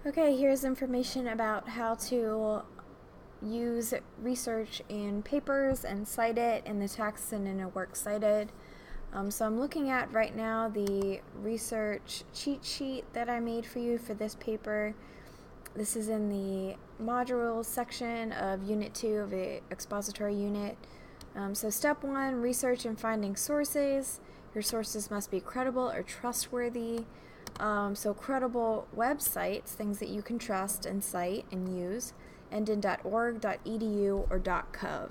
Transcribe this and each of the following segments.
Okay, here's information about how to use research in papers and cite it in the text and in a works cited. So I'm looking at right now the research cheat sheet that I made for you for this paper. This is in the modules section of Unit 2 of the expository unit. So step 1, research and finding sources. Your sources must be credible or trustworthy. So credible websites, things that you can trust and cite and use, end in .org, .edu, or .gov.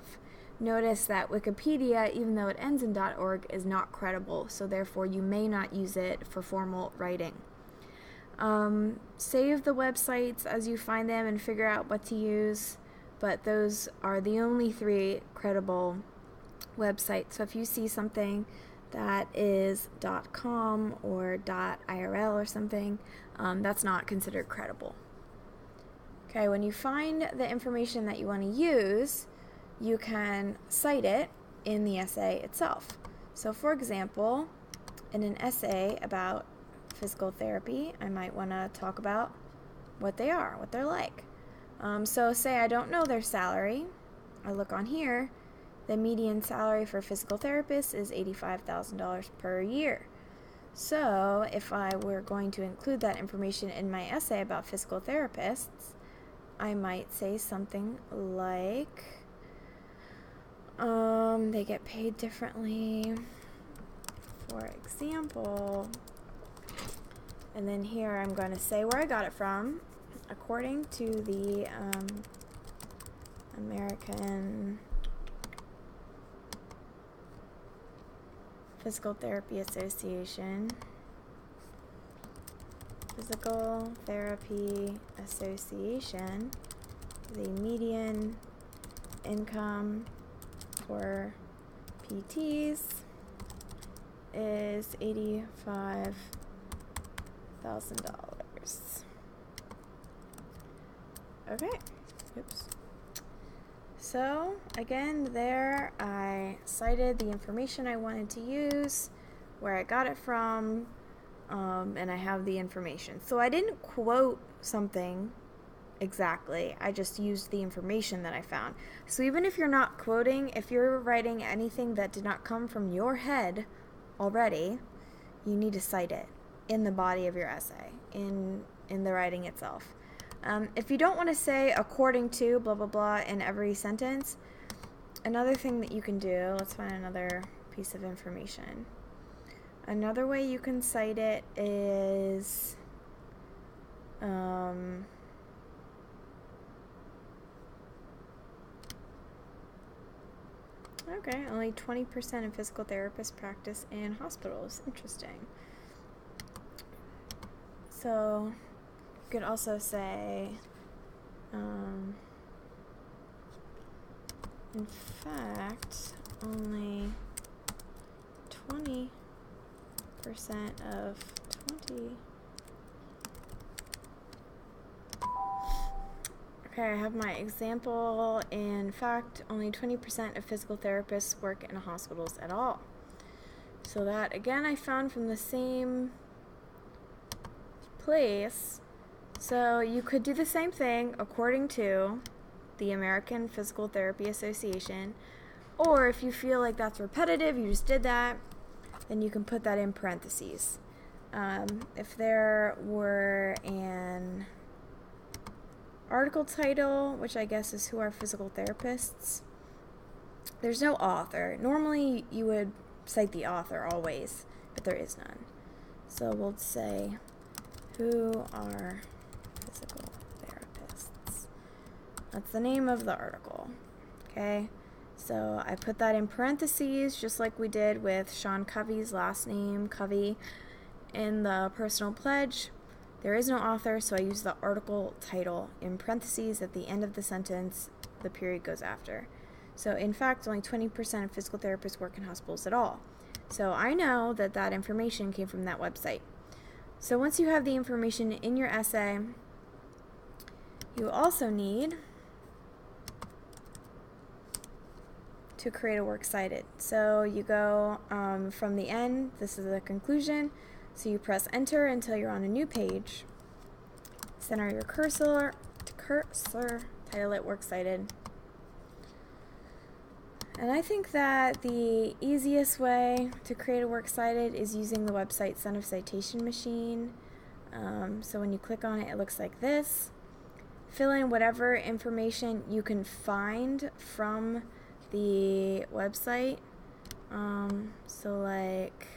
Notice that Wikipedia, even though it ends in .org, is not credible, so therefore you may not use it for formal writing. Save the websites as you find them and figure out what to use, but those are the only 3 credible websites. So if you see something that is .com or .irl or something, that's not considered credible. Okay, when you find the information that you want to use, you can cite it in the essay itself. So for example, in an essay about physical therapy, I might want to talk about what they are, what they're like. So say I don't know their salary. I look on here. The median salary for physical therapists is $85,000 per year. So if I were going to include that information in my essay about physical therapists, I might say something like, they get paid differently, for example, and then here I'm going to say where I got it from. According to the American Physical Therapy Association, the median income for PTs is $85,000. Okay, oops. So again, there I cited the information I wanted to use, where I got it from, and I have the information. So I didn't quote something exactly, I just used the information that I found. So even if you're not quoting, if you're writing anything that did not come from your head already, you need to cite it in the body of your essay, in the writing itself. If you don't want to say according to blah blah blah in every sentence, another thing that you can do, let's find another piece of information. Another way you can cite it is okay, only 20% of physical therapists practice in hospitals. Interesting. So you could also say, in fact, only 20% of 20. Okay, I have my example. In fact, only 20% of physical therapists work in hospitals at all. So that, again, I found from the same place. So you could do the same thing according to the American Physical Therapy Association, or if you feel like that's repetitive, you just did that, then you can put that in parentheses. If there were an article title, which I guess is Who Are Physical Therapists, there's no author. Normally you would cite the author always, but there is none. So we'll say Who Are Physical Therapists. That's the name of the article. Okay, so I put that in parentheses just like we did with Sean Covey's last name, Covey, in the personal pledge. There is no author, so I use the article title in parentheses at the end of the sentence. The period goes after. So in fact, only 20% of physical therapists work in hospitals at all. So I know that that information came from that website. So once you have the information in your essay, you also need to create a works cited. So you go from the end, this is the conclusion, so you press enter until you're on a new page. Center your cursor, title it Works Cited. And I think that the easiest way to create a Works Cited is using the website Son of Citation Machine. So when you click on it, it looks like this. Fill in whatever information you can find from the website. So like,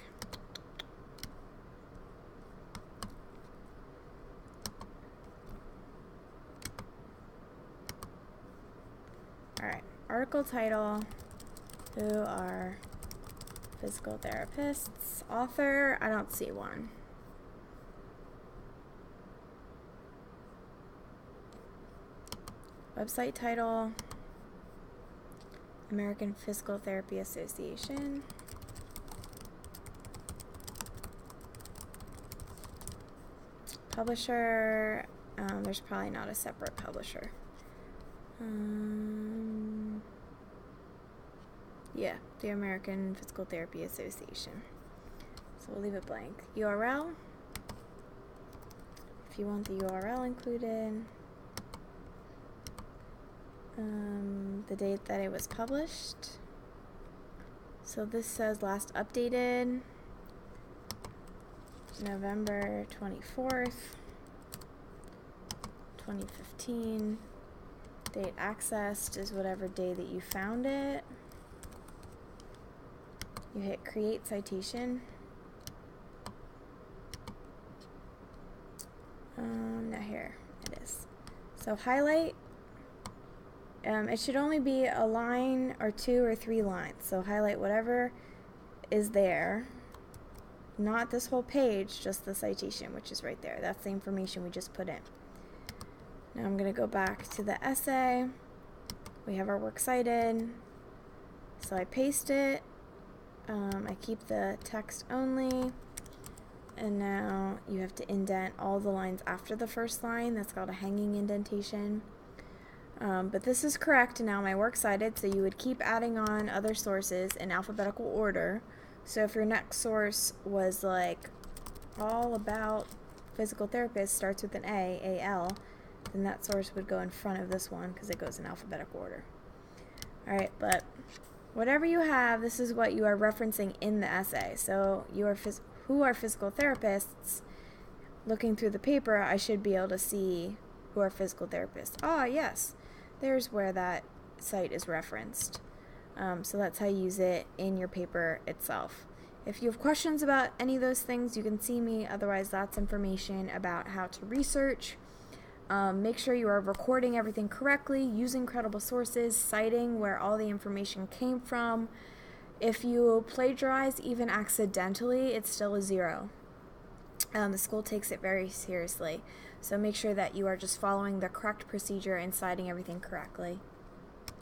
alright, article title, who are physical therapists? Author, I don't see one. Website title, American Physical Therapy Association. Publisher, there's probably not a separate publisher. Yeah, the American Physical Therapy Association. So we'll leave it blank. URL, if you want the URL included. The date that it was published. So this says last updated November 24th, 2015. Date accessed is whatever day that you found it. You hit create citation. Now here it is. So highlight. It should only be a line or 2 or 3 lines. So highlight whatever is there. Not this whole page, just the citation, which is right there. That's the information we just put in. Now I'm going to go back to the essay. We have our Works Cited. So I paste it. I keep the text only. And now you have to indent all the lines after the first line. That's called a hanging indentation. But this is correct now, my Works Cited, so you would keep adding on other sources in alphabetical order. So if your next source was like all about physical therapists, starts with an A, A-L, then that source would go in front of this one because it goes in alphabetical order. Alright, but whatever you have, this is what you are referencing in the essay. So you are who are physical therapists? Looking through the paper, I should be able to see who are physical therapists. Ah, yes. There's where that site is referenced. So that's how you use it in your paper itself. If you have questions about any of those things, you can see me. Otherwise, that's information about how to research. Make sure you are recording everything correctly, using credible sources, citing where all the information came from. If you plagiarize, even accidentally, it's still a 0. The school takes it very seriously. So make sure that you are just following the correct procedure and citing everything correctly.